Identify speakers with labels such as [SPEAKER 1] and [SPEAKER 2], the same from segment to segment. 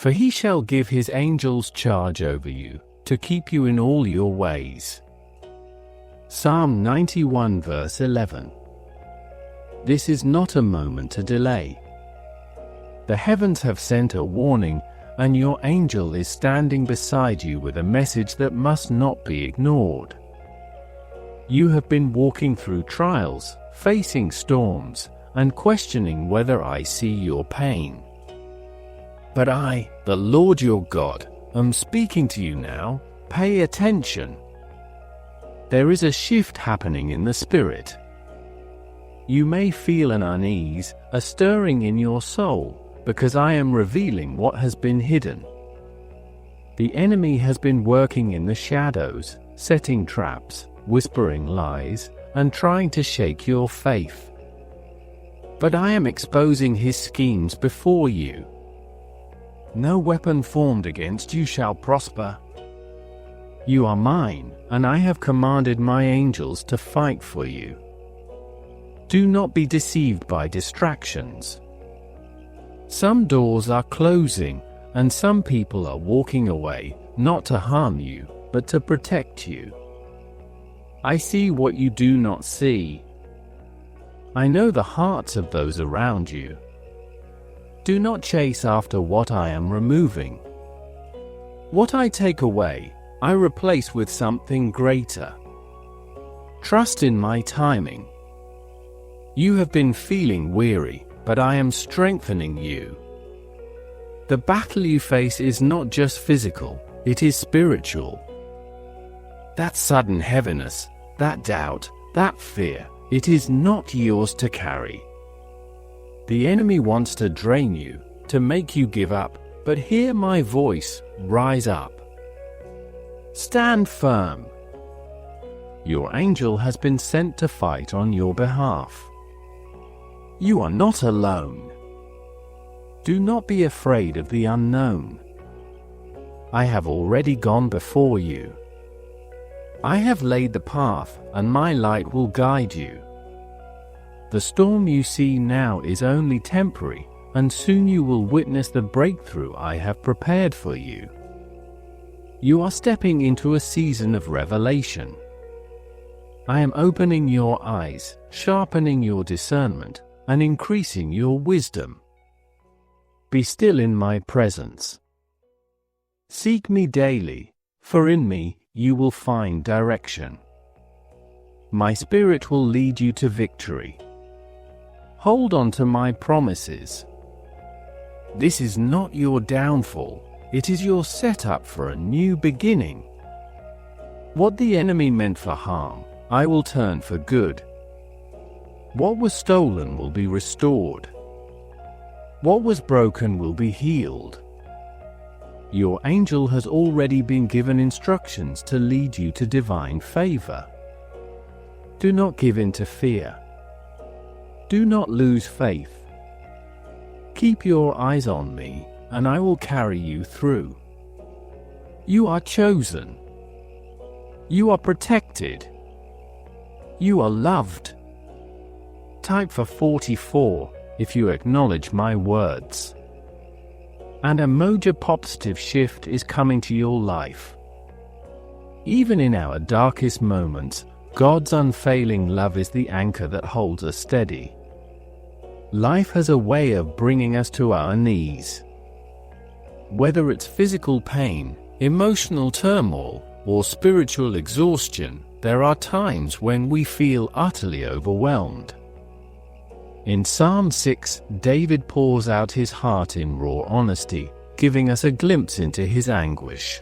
[SPEAKER 1] For he shall give his angels charge over you, to keep you in all your ways. Psalm 91 verse 11. This is not a moment to delay. The heavens have sent a warning, and your angel is standing beside you with a message that must not be ignored. You have been walking through trials, facing storms, and questioning whether I see your pain. But I, the Lord your God, am speaking to you now. Pay attention. There is a shift happening in the spirit. You may feel an unease, a stirring in your soul, because I am revealing what has been hidden. The enemy has been working in the shadows, setting traps, whispering lies, and trying to shake your faith. But I am exposing his schemes before you. No weapon formed against you shall prosper. You are mine, and I have commanded my angels to fight for you. Do not be deceived by distractions. Some doors are closing, and some people are walking away, not to harm you, but to protect you. I see what you do not see. I know the hearts of those around you. Do not chase after what I am removing. What I take away, I replace with something greater. Trust in my timing. You have been feeling weary, but I am strengthening you. The battle you face is not just physical, it is spiritual. That sudden heaviness, that doubt, that fear, it is not yours to carry. The enemy wants to drain you, to make you give up, but hear my voice, rise up. Stand firm. Your angel has been sent to fight on your behalf. You are not alone. Do not be afraid of the unknown. I have already gone before you. I have laid the path, and my light will guide you. The storm you see now is only temporary, and soon you will witness the breakthrough I have prepared for you. You are stepping into a season of revelation. I am opening your eyes, sharpening your discernment, and increasing your wisdom. Be still in my presence. Seek me daily, for in me you will find direction. My spirit will lead you to victory. Hold on to my promises. This is not your downfall, it is your setup for a new beginning. What the enemy meant for harm, I will turn for good. What was stolen will be restored. What was broken will be healed. Your angel has already been given instructions to lead you to divine favor. Do not give in to fear. Do not lose faith. Keep your eyes on me, and I will carry you through. You are chosen. You are protected. You are loved. Type for 44 if you acknowledge my words. And a major positive shift is coming to your life. Even in our darkest moments, God's unfailing love is the anchor that holds us steady. Life has a way of bringing us to our knees. Whether it's physical pain, emotional turmoil, or spiritual exhaustion, there are times when we feel utterly overwhelmed. In Psalm 6, David pours out his heart in raw honesty, giving us a glimpse into his anguish.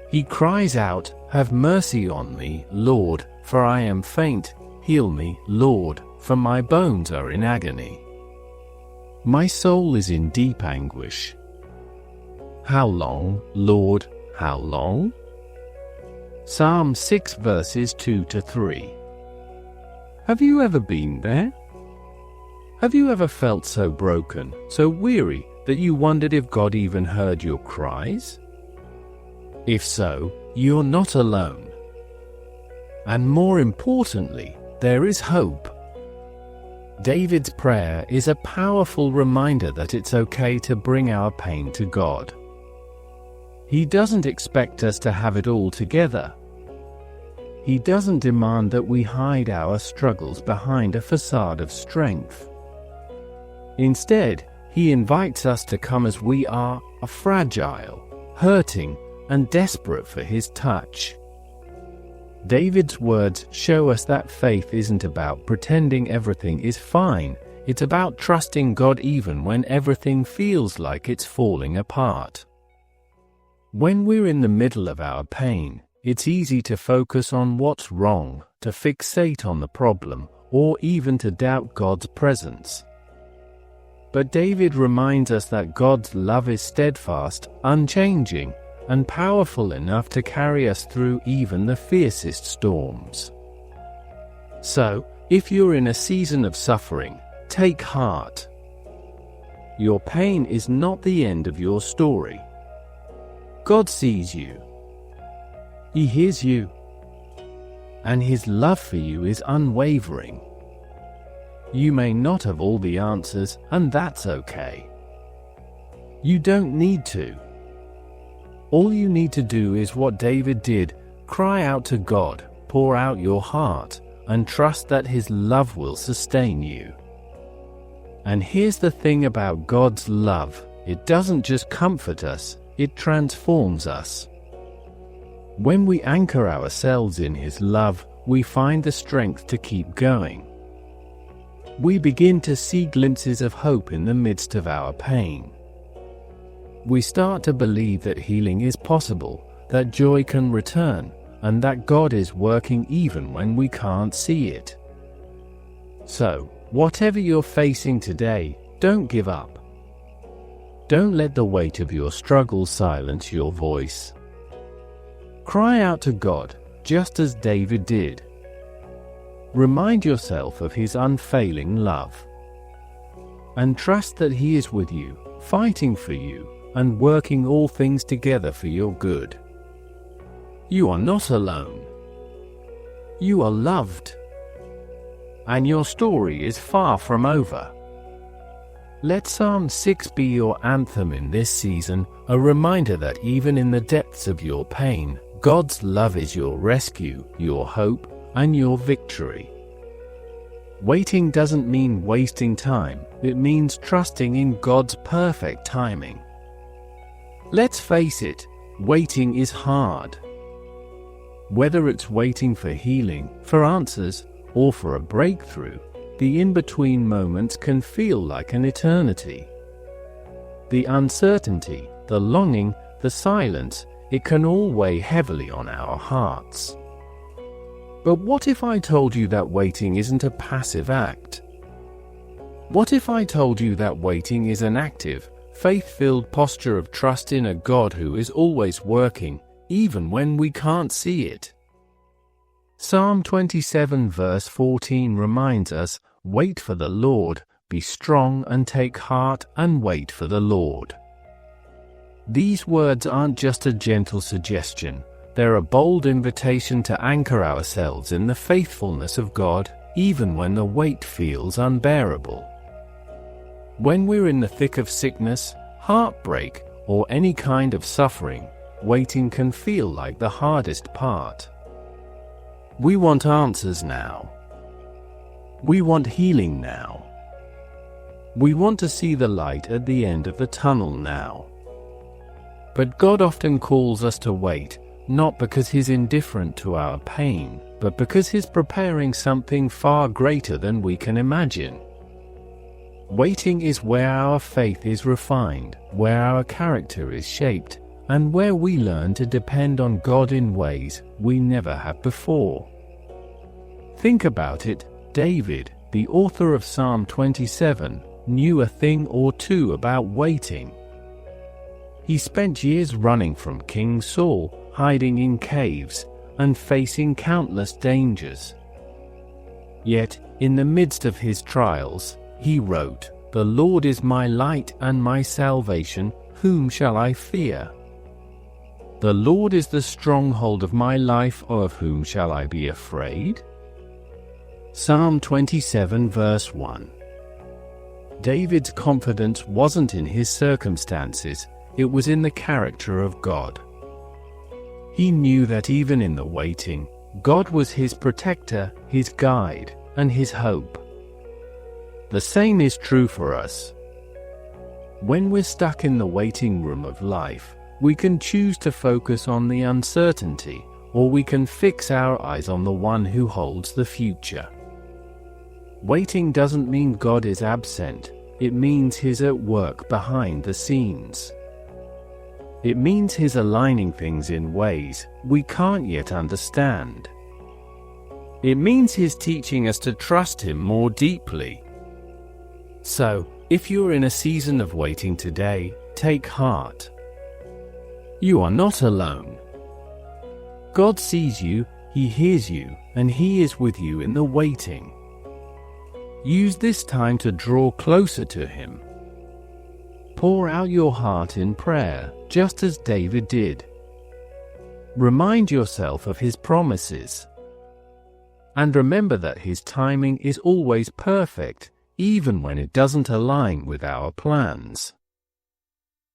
[SPEAKER 1] He cries out, "Have mercy on me, Lord, for I am faint. Heal me, Lord, for my bones are in agony. My soul is in deep anguish. How long, Lord, how long?" Psalm 6 verses 2 to 3. Have you ever been there? Have you ever felt so broken, so weary, that you wondered if God even heard your cries? If so, you're not alone. And more importantly, there is hope. David's prayer is a powerful reminder that it's okay to bring our pain to God. He doesn't expect us to have it all together. He doesn't demand that we hide our struggles behind a facade of strength. Instead, He invites us to come as we are, fragile, hurting, and desperate for His touch. David's words show us that faith isn't about pretending everything is fine, it's about trusting God even when everything feels like it's falling apart. When we're in the middle of our pain, it's easy to focus on what's wrong, to fixate on the problem, or even to doubt God's presence. But David reminds us that God's love is steadfast, unchanging, and powerful enough to carry us through even the fiercest storms. So, if you're in a season of suffering, take heart. Your pain is not the end of your story. God sees you. He hears you. And His love for you is unwavering. You may not have all the answers, and that's okay. You don't need to. All you need to do is what David did: cry out to God, pour out your heart, and trust that His love will sustain you. And here's the thing about God's love: it doesn't just comfort us, it transforms us. When we anchor ourselves in His love, we find the strength to keep going. We begin to see glimpses of hope in the midst of our pain. We start to believe that healing is possible, that joy can return, and that God is working even when we can't see it. So, whatever you're facing today, don't give up. Don't let the weight of your struggle silence your voice. Cry out to God, just as David did. Remind yourself of His unfailing love. And trust that He is with you, fighting for you, and working all things together for your good. You are not alone. You are loved. And your story is far from over. Let Psalm 6 be your anthem in this season, a reminder that even in the depths of your pain, God's love is your rescue, your hope, and your victory. Waiting doesn't mean wasting time, it means trusting in God's perfect timing. Let's face it, waiting is hard. Whether it's waiting for healing, for answers, or for a breakthrough, the in-between moments can feel like an eternity. The uncertainty, the longing, the silence, it can all weigh heavily on our hearts. But what if I told you that waiting isn't a passive act? What if I told you that waiting is an active, faith-filled posture of trust in a God who is always working, even when we can't see it? Psalm 27 verse 14 reminds us, "Wait for the Lord, be strong and take heart and wait for the Lord." These words aren't just a gentle suggestion, they're a bold invitation to anchor ourselves in the faithfulness of God, even when the weight feels unbearable. When we're in the thick of sickness, heartbreak, or any kind of suffering, waiting can feel like the hardest part. We want answers now. We want healing now. We want to see the light at the end of the tunnel now. But God often calls us to wait, not because He's indifferent to our pain, but because He's preparing something far greater than we can imagine. Waiting is where our faith is refined, where our character is shaped, and where we learn to depend on God in ways we never have before. Think about it, David, the author of Psalm 27, knew a thing or two about waiting. He spent years running from King Saul, hiding in caves, and facing countless dangers. Yet, in the midst of his trials, he wrote, "The Lord is my light and my salvation, whom shall I fear? The Lord is the stronghold of my life, of whom shall I be afraid?" Psalm 27 verse 1. David's confidence wasn't in his circumstances, it was in the character of God. He knew that even in the waiting, God was his protector, his guide, and his hope. The same is true for us. When we're stuck in the waiting room of life, we can choose to focus on the uncertainty, or we can fix our eyes on the one who holds the future. Waiting doesn't mean God is absent, it means He's at work behind the scenes. It means He's aligning things in ways we can't yet understand. It means He's teaching us to trust Him more deeply. So, if you're in a season of waiting today, take heart. You are not alone. God sees you, He hears you, and He is with you in the waiting. Use this time to draw closer to Him. Pour out your heart in prayer, just as David did. Remind yourself of His promises. And remember that His timing is always perfect, even when it doesn't align with our plans.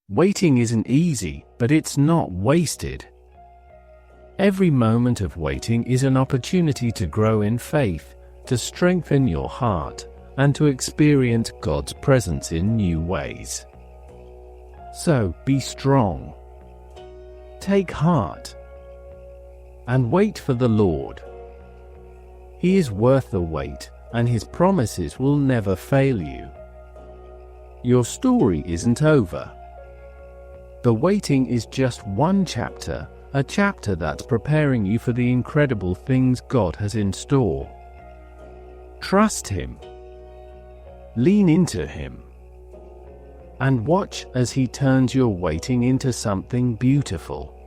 [SPEAKER 1] Waiting isn't easy, but it's not wasted. Every moment of waiting is an opportunity to grow in faith, to strengthen your heart, and to experience God's presence in new ways. So, be strong. Take heart. And wait for the Lord. He is worth the wait, and His promises will never fail you. Your story isn't over. The waiting is just one chapter, a chapter that's preparing you for the incredible things God has in store. Trust Him. Lean into Him. And watch as He turns your waiting into something beautiful.